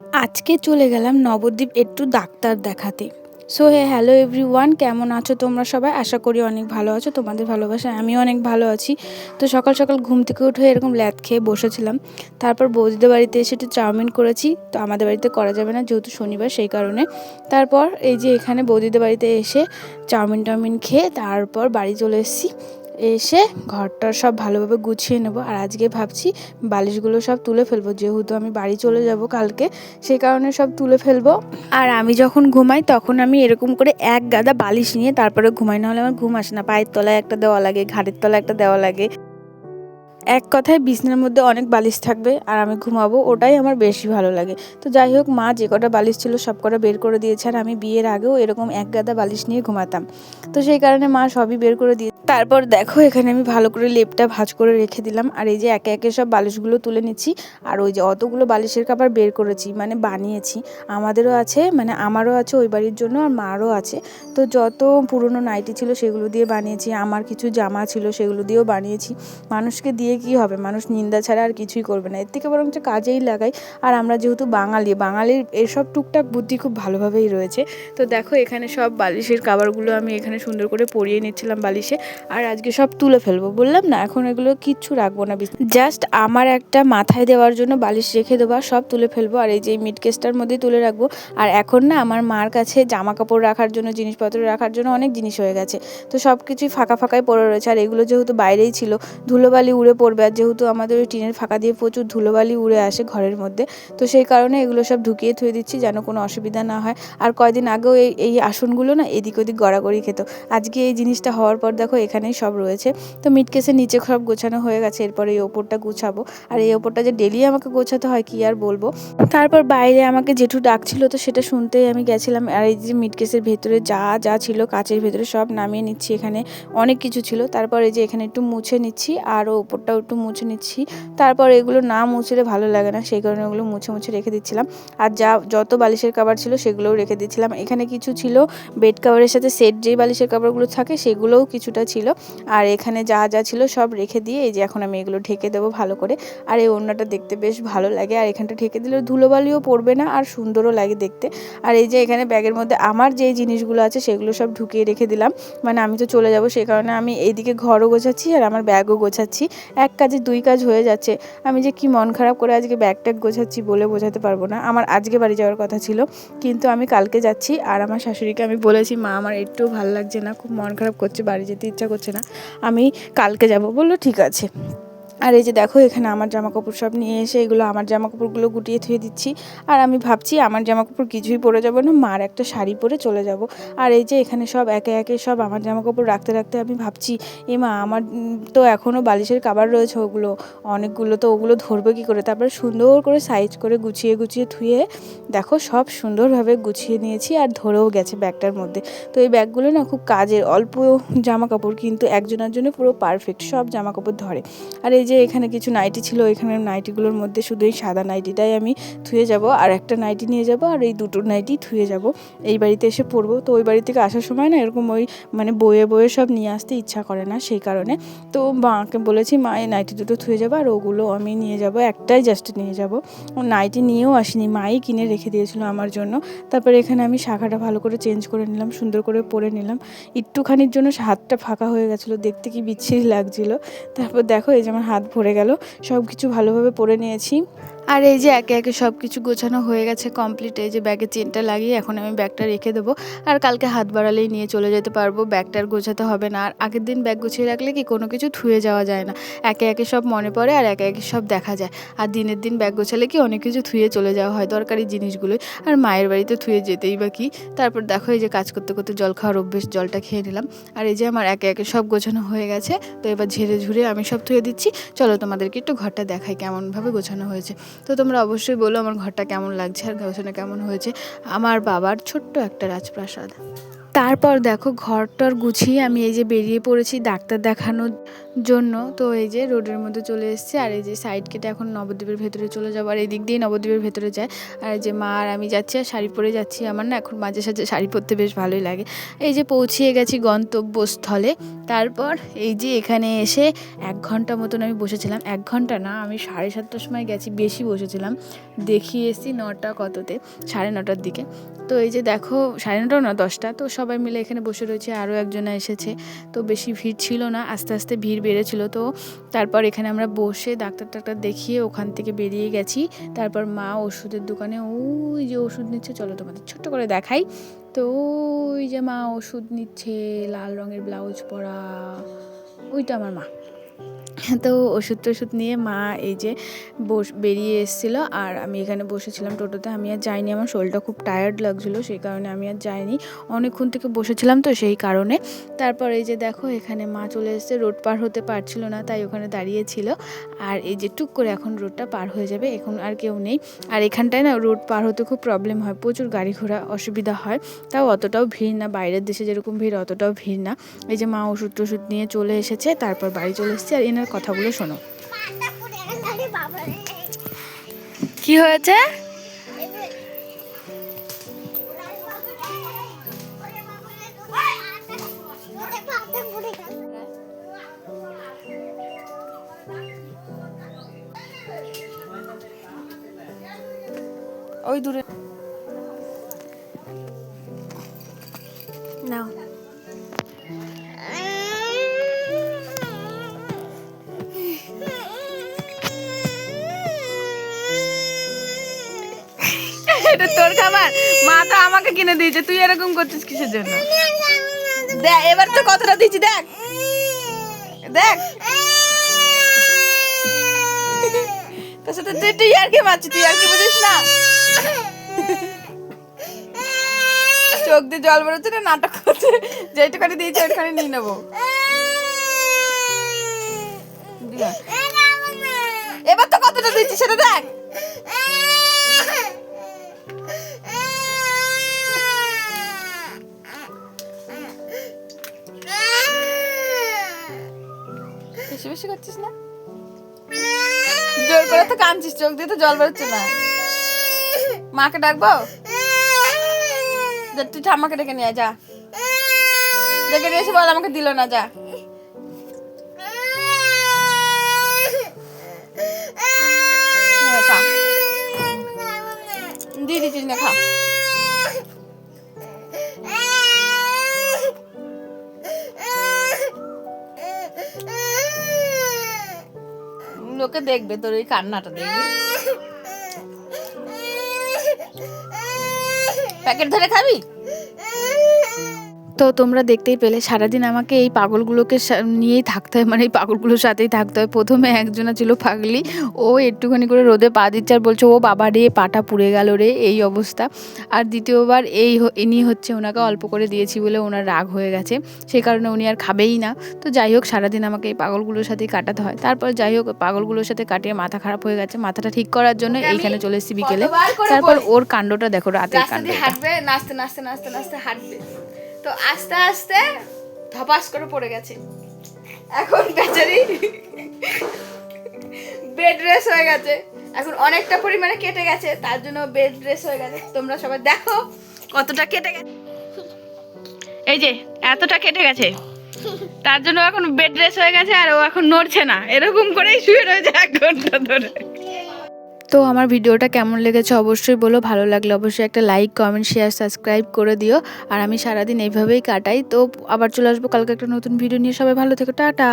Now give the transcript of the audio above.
আজকে চলে গেলাম নবদ্বীপ একটু ডাক্তার দেখাতে। সো হ্যালো এভরিওয়ান, কেমন আছো তোমরা সবাই? আশা করি অনেক ভালো আছো, তোমাদের ভালোবাসায় আমিও অনেক ভালো আছি। তো সকাল সকাল ঘুম থেকে উঠে এরকম ল্যাদ খেয়ে বসেছিলাম। তারপর বৌদিদের বাড়িতে এসে একটু চাউমিন করেছি, তো আমাদের বাড়িতে করা যাবে না যেহেতু শনিবার, সেই কারণে। তারপর এই যে এখানে বৌদিদের বাড়িতে এসে চাউমিন খেয়ে তারপর বাড়ি চলে এসেছি। এসে ঘরটা সব ভালোভাবে গুছিয়ে নেব। আর আজকে ভাবছি বালিশগুলো সব তুলে ফেলবো, যেহেতু আমি বাড়ি চলে যাব কালকে, সেই কারণে সব তুলে ফেলবো। আর আমি যখন ঘুমাই তখন আমি এরকম করে এক গাদা বালিশ নিয়ে তারপরে ঘুমাই, নাহলে আমার ঘুম আসে না। পায়ের তলায় একটা দেওয়া লাগে, ঘাড়ের তলায় একটা দেওয়া লাগে। এক কথায় বিছানার মধ্যে অনেক বালিশ থাকবে আর আমি ঘুমাবো, ওটাই আমার বেশি ভালো লাগে। তো যাই হোক, মা যে কটা বালিশ ছিল সব কটা বের করে দিয়েছে। আর আমি বিয়ের আগেও এরকম এক গাদা বালিশ নিয়ে ঘুমাতাম, তো সেই কারণে মা সবই বের করে দিয়ে তারপর দেখো এখানে আমি ভালো করে লেপটা ভাঁজ করে রেখে দিলাম। আর এই যে একে একে সব বালিশগুলো তুলে নিচ্ছি। আর ওই যে অতগুলো বালিশের কাপড় বের করেছি, মানে বানিয়েছি। আমাদেরও আছে, মানে আমারও আছে ওই বাড়ির জন্য, আর মারও আছে। তো যত পুরনো নাইটি ছিল সেগুলো দিয়ে বানিয়েছি, আমার কিছু জামা ছিল সেগুলো দিয়েও বানিয়েছি। মানুষকে দিয়ে কি হবে, মানুষ নিন্দা ছাড়া আর কিছুই করবে না, এর থেকে বরঞ্চ কাজেই লাগাই। আর আমরা যেহেতু বাঙালির এসব টুকটাক বুদ্ধি খুব ভালোভাবেই রয়েছে। তো দেখো এখানে সব বালিশের কাভারগুলো আমি এখানে সুন্দর করে পরিয়ে নিচ্ছিলাম বালিশে। আর আজকে সব তুলে ফেলবো, বললাম না, এখন এগুলো কিচ্ছু রাখবো না, জাস্ট আমার একটা মাথায় দেওয়ার জন্য বালিশ রেখে দেবো, সব তুলে ফেলবো। আর এই যে মিডকেসটার মধ্যেই তুলে রাখবো। আর এখন না আমার মার কাছে জামা কাপড় রাখার জন্য, জিনিসপত্র রাখার জন্য অনেক জিনিস হয়ে গেছে। তো সব কিছুই ফাঁকা ফাঁকাই পড়ে রয়েছে। আর এগুলো যেহেতু বাইরেই ছিল, ধুলোবালি উড়ে পড়বে। আর যেহেতু আমাদের ওই টিনের ফাঁকা দিয়ে প্রচুর ধুলোবালি উড়ে আসে ঘরের মধ্যে, তো সেই কারণে এগুলো সব ঢুকিয়ে থুয়ে দিচ্ছি যেন কোনো অসুবিধা না হয়। আর কয়দিন আগেও এই আসনগুলো না এদিক ওদিক গড়াগড়ি খেত। আজকে এই জিনিসটা হওয়ার পর দেখো এখানেই সব রয়েছে। তো মিটকেসের নিচে সব গোছানো হয়ে গেছে, এরপরে এই ওপরটা গুছাবো। আর এই ওপরটা যে ডেলি আমাকে গোছাতে হয় কি আর বলবো। তারপর বাইরে আমাকে জেঠু ডাকছিল, তো সেটা শুনতেই আমি গেছিলাম। আর এই যে মিটকেসের ভেতরে যা যা ছিল কাচের ভেতরে সব নামিয়ে নিচ্ছি, এখানে অনেক কিছু ছিল। তারপর এই যে এখানে একটু মুছে নিচ্ছি, আরও ওপরটাও একটু মুছে নিচ্ছি। তারপর এগুলো না মুছলে ভালো লাগে না, সেই কারণে ওগুলো মুছে মুছে রেখে দিচ্ছিলাম। আর যত বালিশের কাভার ছিল সেগুলোও রেখে দিচ্ছিলাম। এখানে কিছু ছিল বেড কাভারের সাথে সেট, যেই বালিশের কাভারগুলো থাকে সেগুলোও কিছুটা ছিল। আর এখানে যা যা ছিল সব রেখে দিয়ে এই যে এখন আমি এগুলো ঢেকে দেবো ভালো করে। আর এই ওড়নাটা দেখতে বেশ ভালো লাগে, আর এখানটা ঢেকে দিলে ধুলোবালিও পড়বে না আর সুন্দরও লাগে দেখতে। আর এই যে এখানে ব্যাগের মধ্যে আমার যেই জিনিসগুলো আছে সেগুলো সব ঢুকিয়ে রেখে দিলাম, মানে আমি তো চলে যাব, সেই কারণে আমি এইদিকে ঘরও গোছাচ্ছি আর আমার ব্যাগও গোছাচ্ছি। এক কাজে দুই কাজ হয়ে যাচ্ছে। আমি যে কি মন খারাপ করে আজকে ব্যাগ ট্যাগ গোছাচ্ছি বলে বোঝাতে পারবো না। আমার আজকে বাড়ি যাওয়ার কথা ছিল, কিন্তু আমি কালকে যাচ্ছি। আর আমার শাশুড়িকে আমি বলেছি, মা আমার একটুও ভালো লাগছে না, খুব মন খারাপ করছে, বাড়ি যেতে ইচ্ছা করছে না, আমি কালকে যাব। বললো ঠিক আছে। আর এই যে দেখো এখানে আমার জামাকাপড় সব নিয়ে এসে এগুলো আমার জামাকাপড়গুলো গুটিয়ে থুয়ে দিচ্ছি। আর আমি ভাবছি আমার জামাকাপড় কিছুই পরে যাব না, মার একটা শাড়ি পরে চলে যাব। আর এই যে এখানে সব একে একে সব আমার জামাকাপড় রাখতে রাখতে আমি ভাবছি, মা আমার তো এখনও বালিশের কাভার রয়েছে ওগুলো অনেকগুলো, তো ওগুলো ধরবে কী করে। তারপরে সুন্দর করে সাইজ করে গুছিয়ে গুছিয়ে থুয়ে দেখো সব সুন্দরভাবে গুছিয়ে নিয়েছি, আর ধরেও গেছে ব্যাগটার মধ্যে। তো এই ব্যাগগুলো না খুব কাজের, অল্প জামাকাপড় কিন্তু একজনের জন্য পুরো পারফেক্ট, সব জামাকাপড় ধরে। আর এই যে এখানে কিছু নাইটি ছিল, এখানে নাইটিগুলোর মধ্যে শুধু এই সাদা নাইটিটাই আমি ধুয়ে যাব, আর একটা নাইটি নিয়ে যাব, আর এই দুটো নাইটি ধুয়ে যাব, এই বাড়িতে এসে পরবো। তো ওই বাড়ি থেকে আসার সময় না এরকম ওই মানে বয়ে বয়ে সব নিয়ে আসতে ইচ্ছা করে না, সেই কারণে তো মাকে বলেছি, মা এই নাইটি দুটো ধুয়ে যাবো আর ওগুলো আমি নিয়ে যাব, একটাই জাস্ট নিয়ে যাব। ও নাইটি নিয়েও আসিনি, মাই কিনে রেখে দিয়েছিল আমার জন্য। তারপরে এখানে আমি শাখাটা ভালো করে চেঞ্জ করে নিলাম, সুন্দর করে পরে নিলাম। একটুখানির জন্য হাতটা ফাঁকা হয়ে গেছিলো, দেখতে কি বিচ্ছিরি লাগছিলো। তারপর দেখো এই যে আমার হাত ভরে গেল, সব কিছু ভালোভাবে পরে নিয়েছি। আর এই যে একে একে সব কিছু গোছানো হয়ে গেছে কমপ্লিট। এই যে ব্যাগে চেনটা লাগিয়ে এখন আমি ব্যাগটা রেখে দেবো, আর কালকে হাত বাড়ালেই নিয়ে চলে যেতে পারবো, ব্যাগটার গোছাতে হবে না। আর আগের দিন ব্যাগ গুছিয়ে রাখলে কি কোনো কিছু থুয়ে যাওয়া যায় না, একে একে সব মনে পড়ে আর একে একে সব দেখা যায়। আর দিনের দিন ব্যাগ গোছালে কি অনেক কিছু থুয়ে চলে যাওয়া হয়, দরকারি জিনিসগুলোই। আর মায়ের বাড়িতে থুয়ে যেতেই বা কি। তারপর দেখো এই যে কাজ করতে করতে জল খাওয়ার অভ্যেস, জলটা খেয়ে নিলাম। আর এই যে আমার একে একে সব গোছানো হয়ে গেছে, তো এবার ঝেড়ে ঝুড়ে আমি সব থুয়ে দিচ্ছি। চলো তোমাদেরকে একটু ঘরটা দেখাই কেমনভাবে গোছানো হয়েছে। তো তোমরা অবশ্যই বলো আমার ঘরটা কেমন লাগছে আর গোছানো কেমন হয়েছে। আমার বাবার ছোট্ট একটা রাজপ্রাসাদ। তারপর দেখো ঘরটর গুছিয়ে আমি এই যে বেরিয়ে পড়েছি ডাক্তার দেখানোর জন্য। তো এই যে রোডের মধ্যে চলে এসেছে, আর এই যে সাইড কেটে এখন নবদ্বীপের ভেতরে চলে যাবো, আর এই দিক দিয়ে নবদ্বীপের ভেতরে যায়। আর এই যে মা আর আমি যাচ্ছি, আর শাড়ি পরে যাচ্ছি। আমার না এখন মাঝে সাঝে শাড়ি পরতে বেশ ভালোই লাগে। এই যে পৌঁছিয়ে গেছি গন্তব্যস্থলে। তারপর এই যে এখানে এসে 1 ঘন্টা মতন আমি বসেছিলাম। 1 ঘন্টা না, আমি 7:30টার সময় গেছি, বেশি বসেছিলাম। দেখিয়ে এসেছি 9টা কততে, 9:30টার দিকে। তো এই যে দেখো 9:30টাও না, 10টা। তো সবাই মিলে এখানে বসে রয়েছে, আরও একজনা এসেছে। তো বেশি ভিড় ছিল না, আস্তে আস্তে ভিড় বেড়েছিল। তো তারপর এখানে আমরা বসে ডাক্তার দেখিয়ে ওখান থেকে বেরিয়ে গেছি। তারপর মা ওষুধের দোকানে ওই যে ওষুধ নিচ্ছে, চলো তোমাদের ছোট্ট করে দেখাই। তো ওই যে মা ওষুধ নিচ্ছে, লাল রঙের ব্লাউজ পরা, ওইটা আমার মা। তো ওষুধ নিয়ে মা এই যে বেরিয়ে এসেছিলো, আর আমি এখানে বসেছিলাম টোটোতে। আমি আর যাইনি, আমার শরীরটা খুব টায়ার্ড লাগছিলো, সেই কারণে আমি আর যাইনি। অনেকক্ষণ থেকে বসেছিলাম তো সেই কারণে। তারপর এই যে দেখো এখানে মা চলে এসেছে, রোড পার হতে পারছিল না, তাই ওখানে দাঁড়িয়েছিল। আর এই যে টুক করে এখন রোডটা পার হয়ে যাবে, এখন আর কেউ নেই। আর এখানটায় না রোড পার হতে খুব প্রবলেম হয়, প্রচুর গাড়ি ঘোড়া অসুবিধা হয়। তাও অতটাও ভিড় না, বাইরের দেশে যেরকম ভিড় অতটাও ভিড় না। এই যে মা ওষুধ নিয়ে চলে এসেছে, তারপর বাড়ি চলে এসেছে। আর এনার কথাগুলো শোনো। কি হয়েছে? ওই দূরে নাও। এটা তোর খাবার, মা তো আমাকে কিনে দিয়েছে, তুই এরকম করছিস কিসের জন্য? দেখ এবার তো কতটা দিচ্ছি, দেখ দেখ। তোর সাথে তুই আর কি মারছিস, তুই আর কি বুঝিস না? চোখ দিয়ে জল বেরোচ্ছে না, নাটক করছে। যেটুখানি দিয়েছে ওইখানে নিয়ে নেবো। এবার তো কতটা দিচ্ছি সেটা দেখ। বেশি বেশি করছিস না, জোর করে তো কাঁদছিস, চোখ দিয়ে তো জল বেরোচ্ছে না। মাকে ডাকবো? তুই ঠাম্মাকে ডেকে নিয়ে যা, ডেকে নিয়ে এসে বল আমাকে দিল না, যা। দিয়ে দিচ্ছিস না, খা। লোকে দেখবে তোর এই কান্নাটা, দেখবি প্যাকেট ধরে খাবি। তো তোমরা দেখতেই পেলে সারাদিন আমাকে এই পাগলগুলোকে নিয়েই থাকতে হয়, মানে এই পাগলগুলোর সাথেই থাকতে হয়। প্রথমে একজনা ছিল পাগলি, ও একটুখানি করে রোদে পা দিচ্ছে আর বলছে ও বাবা রে পাটা পুড়ে গেল রে, এই অবস্থা। আর দ্বিতীয়বার ইনি হচ্ছে, ওনাকে অল্প করে দিয়েছি বলে ওনার রাগ হয়ে গেছে, সেই কারণে উনি আর খাবেই না। তো যাই হোক সারাদিন আমাকে এই পাগলগুলোর সাথেই কাটাতে হয়। তারপর যাই হোক পাগলগুলোর সাথে কাটিয়ে মাথা খারাপ হয়ে গেছে, মাথাটা ঠিক করার জন্য এইখানে চলে এসেছি বিকেলে। তারপর ওর কাণ্ডটা দেখো, রাতের কাণ্ড। হাঁটবে, নাচতে নাচতে নাচতে নাচতে হাঁটবে, তো আস্তে আস্তে ধপাস করে পড়ে গেছে। এখন বেচারি বেড রেস হয়ে গেছে, এখন অনেকটা পরিমাণে কেটে গেছে, তার জন্য বেড রেস হয়ে গেছে। তোমরা সবাই দেখো কতটা কেটে গেছে, এই যে এতটা কেটে গেছে, তার জন্য এখন বেড রেস হয়ে গেছে। আর ও এখন নড়ছে না, এরকম করেই শুয়ে রয়েছে 1 ঘন্টা ধরে। তো আমার ভিডিওটা কেমন লেগেছে অবশ্যই বলো, ভালো লাগলে অবশ্যই একটা লাইক, কমেন্ট, শেয়ার, সাবস্ক্রাইব করে দিও। আর আমি সারাদিন এইভাবেই কাটাই। তো আবার চলে আসবো কালকে একটা নতুন ভিডিও নিয়ে। সবাই ভালো থেকো, টাটা।